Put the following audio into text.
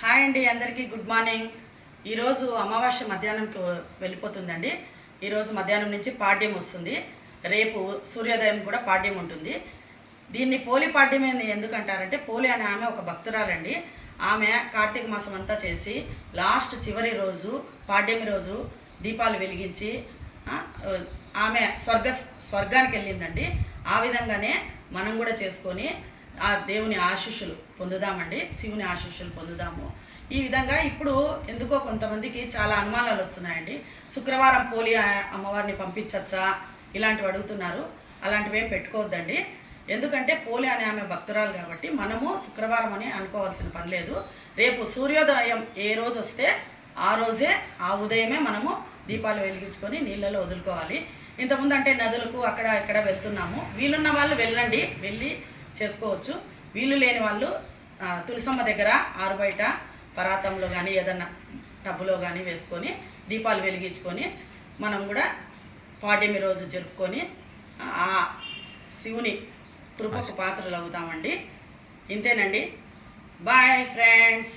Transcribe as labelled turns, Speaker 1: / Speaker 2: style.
Speaker 1: Hi అండి, అందరికీ good morning. ఈరోజు అమావాస్య మధ్యాహ్నంకి వెళ్ళిపోతుందండి. ఈరోజు మధ్యాహ్నం నుంచి పాడ్యం వస్తుంది. రేపు సూర్యోదయం కూడా పాడ్యం ఉంటుంది. దీన్ని పోలి పాడ్యం ఎందుకంటారంటే, పోలి అనే ఆమె ఒక భక్తురాలండి. ఆమె కార్తీక మాసం అంతా చేసి లాస్ట్ చివరి రోజు పాడ్యమి రోజు దీపాలు వెలిగించి ఆమె స్వర్గానికి వెళ్ళిందండి. ఆ విధంగానే మనం కూడా చేసుకొని ఆ దేవుని ఆశీస్సులు పొందుదామండి, శివుని ఆశీస్సులు పొందుదాము. ఈ విధంగా ఇప్పుడు ఎందుకో కొంతమందికి చాలా అనుమానాలు వస్తున్నాయండి. శుక్రవారం పోలి అమ్మవారిని పంపించచ్చా ఇలాంటివి అడుగుతున్నారు. అలాంటివి ఏం పెట్టుకోవద్దండి. ఎందుకంటే పోలి అనే ఆమె భక్తురాలు కాబట్టి మనము శుక్రవారం అని అనుకోవాల్సిన పని లేదు. రేపు సూర్యోదయం ఏ రోజు వస్తే ఆ రోజే, ఆ ఉదయమే మనము దీపాలు వెలిగించుకొని నీళ్ళలో వదులుకోవాలి. ఇంతకుముందు అంటే నదులకు అక్కడ ఇక్కడ వెళ్తున్నాము. వీలున్న వాళ్ళు వెళ్ళండి, వెళ్ళి చేసుకోవచ్చు. వీలు లేని వాళ్ళు తులసమ్మ దగ్గర ఆరుబయట పరాతంలో కానీ ఏదన్నా టబ్బులో కానీ వేసుకొని దీపాలు వెలిగించుకొని మనం కూడా పాడ్యమి రోజు జరుపుకొని ఆ శివుని కృపకు పాత్రలు అవుతామండి. ఇంతేనండి. Bye friends.